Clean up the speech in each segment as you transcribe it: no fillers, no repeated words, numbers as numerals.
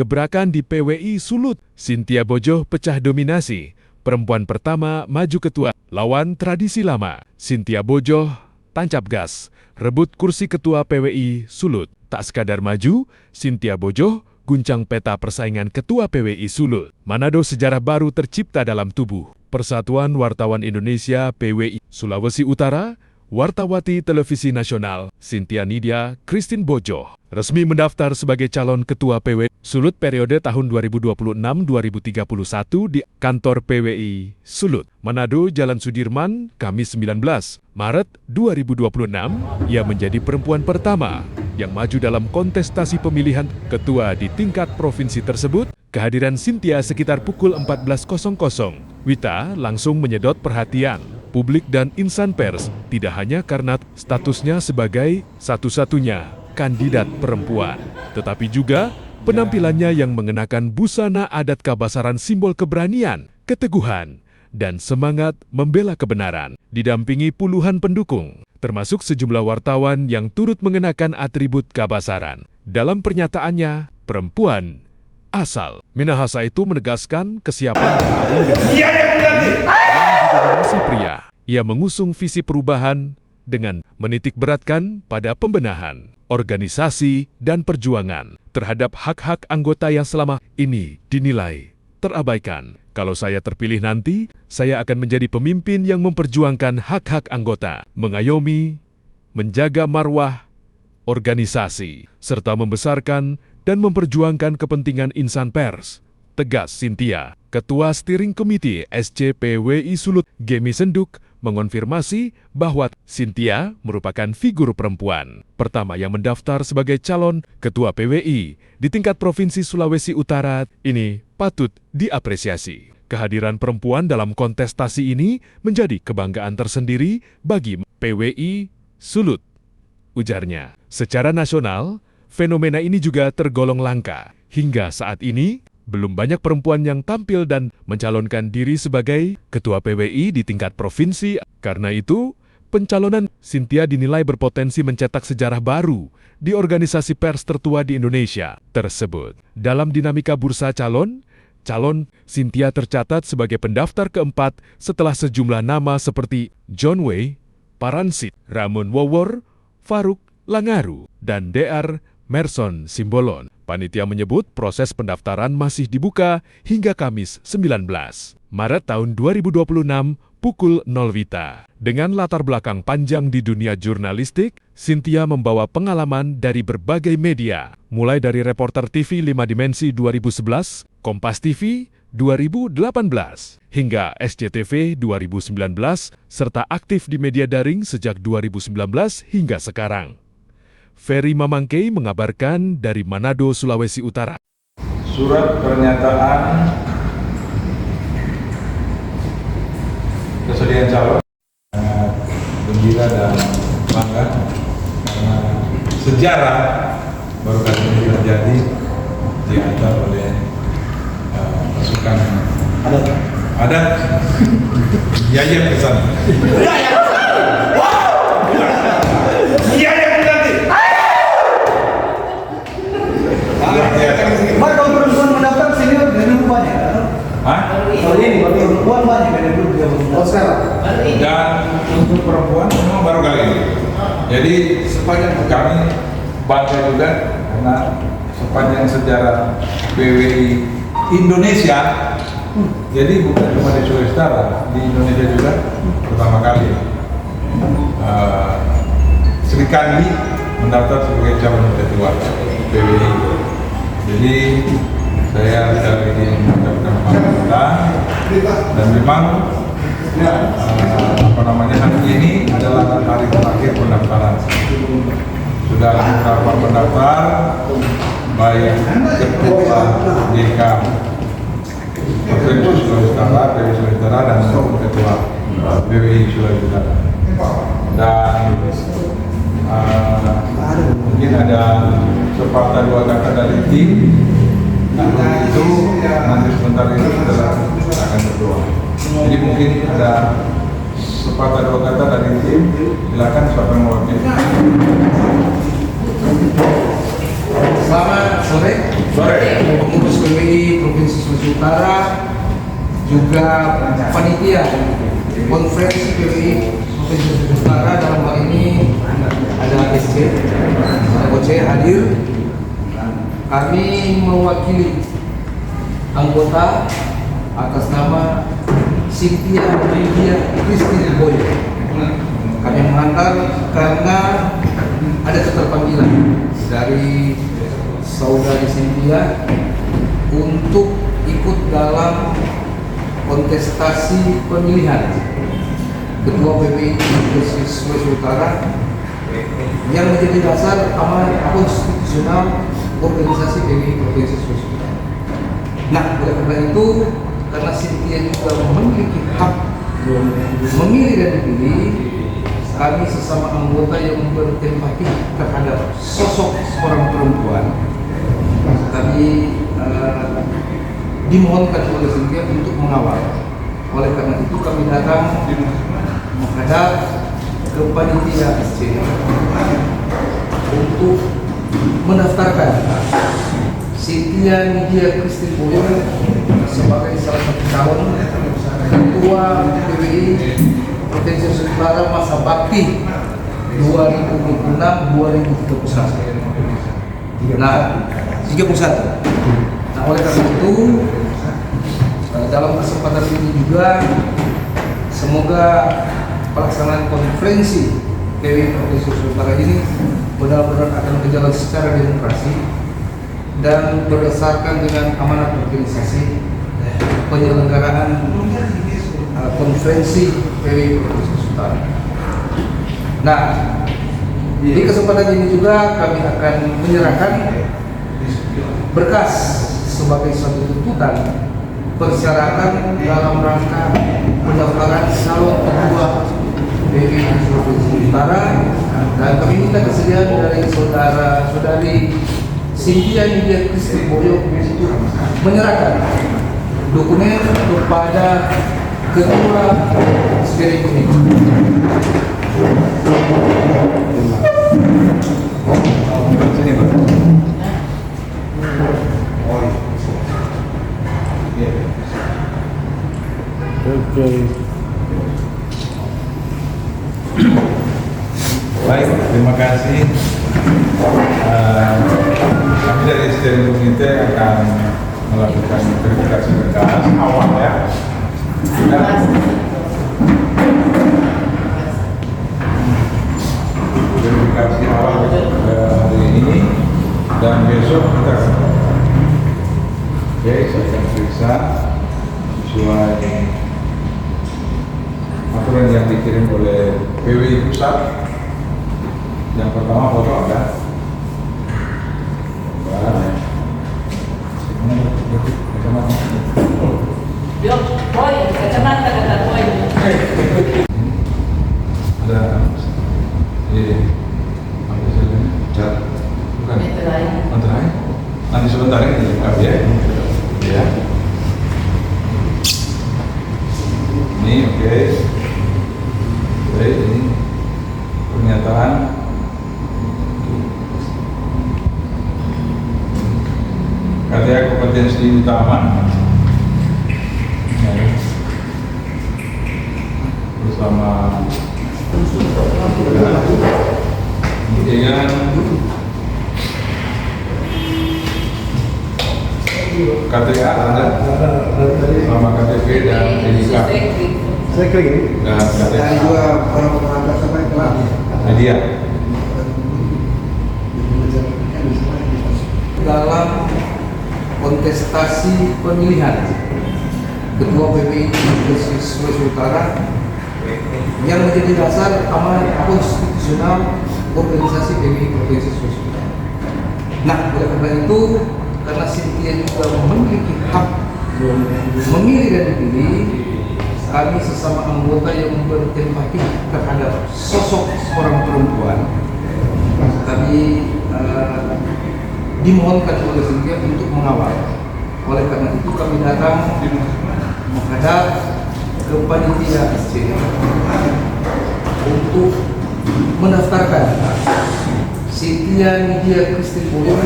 gebrakan di PWI Sulut. Cynthia Bojoh pecah dominasi. Perempuan pertama maju ketua. Lawan tradisi lama. Cynthia Bojoh tancap gas. Rebut kursi ketua PWI Sulut. Tak sekadar maju, Cynthia Bojoh guncang peta persaingan ketua PWI Sulut. Manado sejarah baru tercipta dalam tubuh Persatuan Wartawan Indonesia PWI Sulawesi Utara. Wartawati Televisi Nasional, Cynthia Nidia Christine Bojoh, resmi mendaftar sebagai calon ketua PWI Sulut periode tahun 2026-2031 di kantor PWI Sulut, Manado, Jalan Sudirman, Kamis 19 Maret 2026. Ia menjadi perempuan pertama yang maju dalam kontestasi pemilihan ketua di tingkat provinsi tersebut. Kehadiran Cynthia sekitar pukul 14.00 Wita langsung menyedot perhatian publik dan insan pers, tidak hanya karena statusnya sebagai satu-satunya kandidat perempuan, tetapi juga penampilannya yang mengenakan busana adat Kabasaran, simbol keberanian, keteguhan, dan semangat membela kebenaran, didampingi puluhan pendukung, termasuk sejumlah wartawan yang turut mengenakan atribut Kabasaran. Dalam pernyataannya, perempuan asal Minahasa itu menegaskan kesiapan didominasi pria. Ia mengusung visi perubahan dengan menitik beratkan pada pembenahan organisasi dan perjuangan terhadap hak-hak anggota yang selama ini dinilai terabaikan. Kalau saya terpilih nanti, saya akan menjadi pemimpin yang memperjuangkan hak-hak anggota, mengayomi, menjaga marwah organisasi, serta membesarkan dan memperjuangkan kepentingan insan pers, tegas Cynthia. Ketua Steering Committee SCPWI Sulut, Gemi Senduk, mengonfirmasi bahwa Cynthia merupakan figur perempuan pertama yang mendaftar sebagai calon ketua PWI di tingkat Provinsi Sulawesi Utara. Ini patut diapresiasi. Kehadiran perempuan dalam kontestasi ini menjadi kebanggaan tersendiri bagi PWI Sulut, ujarnya. Secara nasional, fenomena ini juga tergolong langka. Hingga saat ini, belum banyak perempuan yang tampil dan mencalonkan diri sebagai ketua PWI di tingkat provinsi. Karena itu, pencalonan Cynthia dinilai berpotensi mencetak sejarah baru di organisasi pers tertua di Indonesia tersebut. Dalam dinamika bursa calon Cynthia tercatat sebagai pendaftar keempat setelah sejumlah nama seperti John Wei, Paransit, Ramon Wowor, Faruk Langaru, dan Dr. Merson Simbolon. Panitia menyebut proses pendaftaran masih dibuka hingga Kamis 19 Maret tahun 2026 pukul 0 Wita. Dengan latar belakang panjang di dunia jurnalistik, Cynthia membawa pengalaman dari berbagai media, mulai dari reporter TV 5 Dimensi 2011, Kompas TV 2018, hingga SCTV 2019, serta aktif di media daring sejak 2019 hingga sekarang. Ferry Mamangkei mengabarkan dari Manado, Sulawesi Utara. Surat pernyataan kesediaan calon, gembira dan bangga karena sejarah baru kali ini terjadi diantar oleh pasukan adat Yayap ke sana. Mas, kalau perempuan mendaftar sini dari dulu banyak kan? Hah? Kalau ini perempuan banyak dari dulu dia. Oh sekarang? Dan untuk perempuan memang baru kali ini. Jadi sepanjang kami bangga juga karena sepanjang sejarah PWI Indonesia, jadi bukan cuma di Sulawesi Utara, di Indonesia juga pertama kali Sri Kandi mendaftar sebagai calon ketua PWI. Jadi saya sekali ini mengucapkan selamat dan memang hari ini adalah hari terakhir pendaftaran. Sudah ada beberapa pendaftar, baik ketua JK Provinsi Sulawesi Utara, PWI Sulawesi Utara, dan ketua PWI Sulawesi Utara. Dan mungkin ada sepatah dua kata dari tim. Itu nanti sebentar ini adalah akan berdoa. Jadi mungkin ada sepatah dua kata dari tim. Silakan siapa yang mewakili. Selamat sore. pengurus PWI Provinsi Sulawesi Utara, juga panitia konferensi PWI Provinsi Sulawesi Utara. Dalam hal ini ada SC, ada OC hadir. Kami mewakili anggota atas nama Cynthia Lydia Christine Boyo. Kami mengantar karena ada keterpanggilan dari saudari Cynthia untuk ikut dalam kontestasi pemilihan Ketua PPI Provinsi Sulawesi Utara yang menjadi dasar amanat konstitusional organisasi PPI Provinsi Sulawesi Utara. Nah, oleh karena itu, karena Cynthia juga memiliki hak memilih dan dipilih, kami sesama anggota yang berempati terhadap sosok seorang perempuan, kami dimohonkan oleh Cynthia untuk mengawal. Oleh karena itu kami datang menghadap ke panitia SC untuk mendaftarkan Cynthia Lydia Christine Boyo sebagai salah satu calon Ketua PPI Provinsi Sulawesi Utara masa bakti 2026-2031. Nah, 31. Nah, oleh karena itu, dalam kesempatan ini juga semoga pelaksanaan konferensi PPI Provinsi Sulawesi Utara ini benar-benar akan berjalan secara demokrasi dan berdasarkan dengan amanat organisasi penyelenggaraan konferensi PPI Provinsi Sulawesi Utara. Nah, di kesempatan ini juga kami akan menyerahkan berkas sebagai suatu tuntutan persyaratan dalam rangka pendaftaran calon ketua PPI Provinsi Utara, dan kami minta kesediaan dari saudari Cynthia Lydia Christine Boyo untuk menyerahkan dokumen kepada Ketua Steering Committee. Sini, Pak. Baik, terima kasih. Kami dari steering committee akan melakukan verifikasi berkas awal ya. Dan verifikasi awal hari ini dan besok kita akan. Oke, saya akan periksa sesuai aturan yang dikirim oleh PWI Pusat. Yang pertama foto ada. Yo, boy, kacamata kata boy. Ada apa saja? Cat. Bukan. Meterai. Meterai. Nanti sebentar ini dilengkapi ya. Ya. Ini oke. Baik, ini pernyataan KTA kompetensi utama bersama dengan KTA ada sama KTP dan NIK Saya klik ini. dan Dan KTA juga orang pengantar sampai kelas. media. Dalam kontestasi pemilihan Ketua PPI Provinsi Sulawesi Utara yang menjadi dasar amanat konstitusional organisasi PPI Provinsi Sulawesi Utara. Nah, oleh karena itu, karena Cynthia juga memiliki hak memilih dan dipilih, kami sesama anggota yang berempati terhadap sosok seorang perempuan, kami dimohonkan oleh Cynthia untuk mengawal. Oleh karena itu kami datang menghadap ke panitia SC untuk mendaftarkan Cynthia Nidia Christine Boyo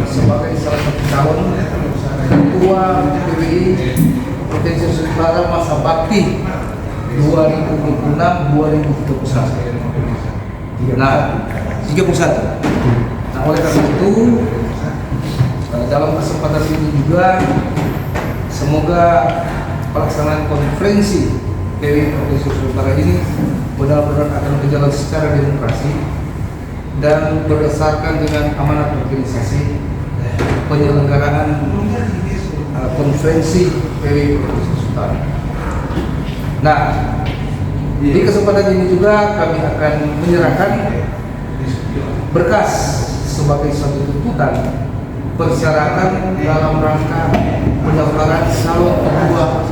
sebagai salah satu calon Ketua PBI Provinsi Sulawesi Utara masa bakti 2026-2031. Nah, 31. Nah, oleh karena itu dalam kesempatan ini juga semoga pelaksanaan konferensi PBI Provinsi Sulawesi Utara ini benar-benar akan berjalan secara demokrasi dan berdasarkan dengan amanat organisasi penyelenggaraan konferensi PBI Provinsi Sulawesi Utara. Nah, di kesempatan ini juga kami akan menyerahkan berkas sebagai suatu tuntutan persyaratan dalam rangka pendaftaran calon ketua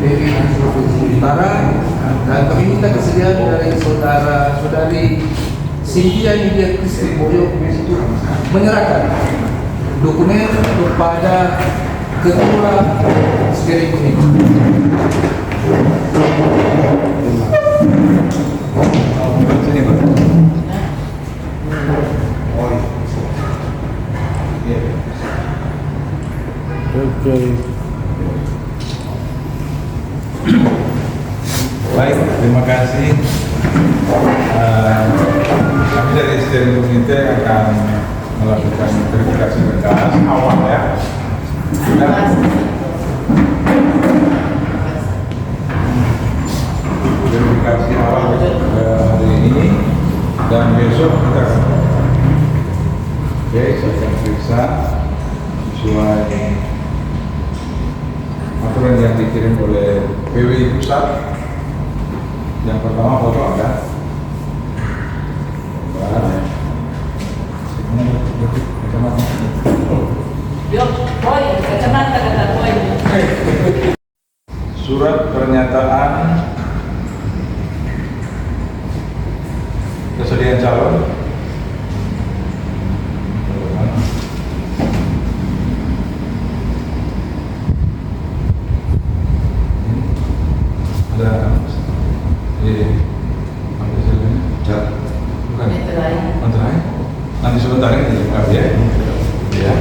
PBI Provinsi Utara, dan kami minta kesediaan dari saudari Cynthia Nidia Christine Boyo untuk menyerahkan dokumen kepada Ketua Steering Committee. Sini, Pak. Baik, terima kasih. Kami dari steering committee akan melakukan verifikasi berkas awal ya. Verifikasi awal hari ini dan besok kita akan. Oke, saya akan periksa sesuai aturan yang dikirim oleh PWI Pusat. Yang pertama foto ada. Boy, kacamata kata boy. Surat pernyataan kesediaan calon. Ada ambil saja. Bukan. Antara. Nanti sebentar ini dilengkapi ya. Ya.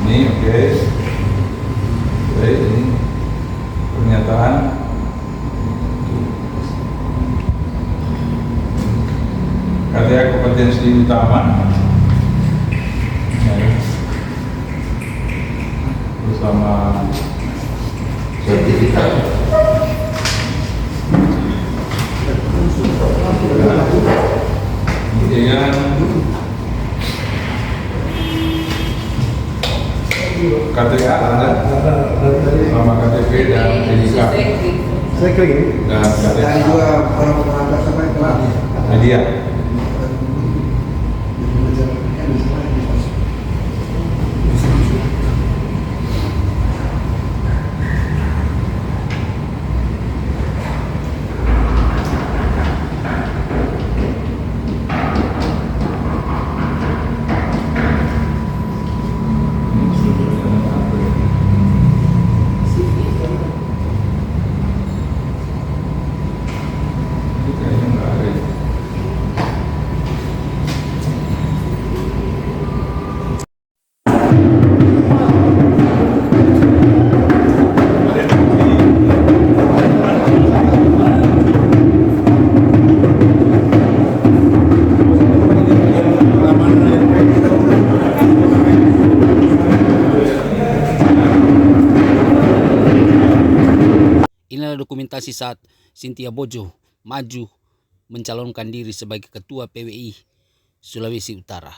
Ini oke. Baik, ini pernyataan KTA kompetensi utama bersama sertifikat dengan KTA ada sama KTP dan NIK Saya kira dan Tadi KTA juga orang pengantar sampai telah media. Inilah dokumentasi saat Cynthia Boyo maju mencalonkan diri sebagai Ketua PWI Sulawesi Utara.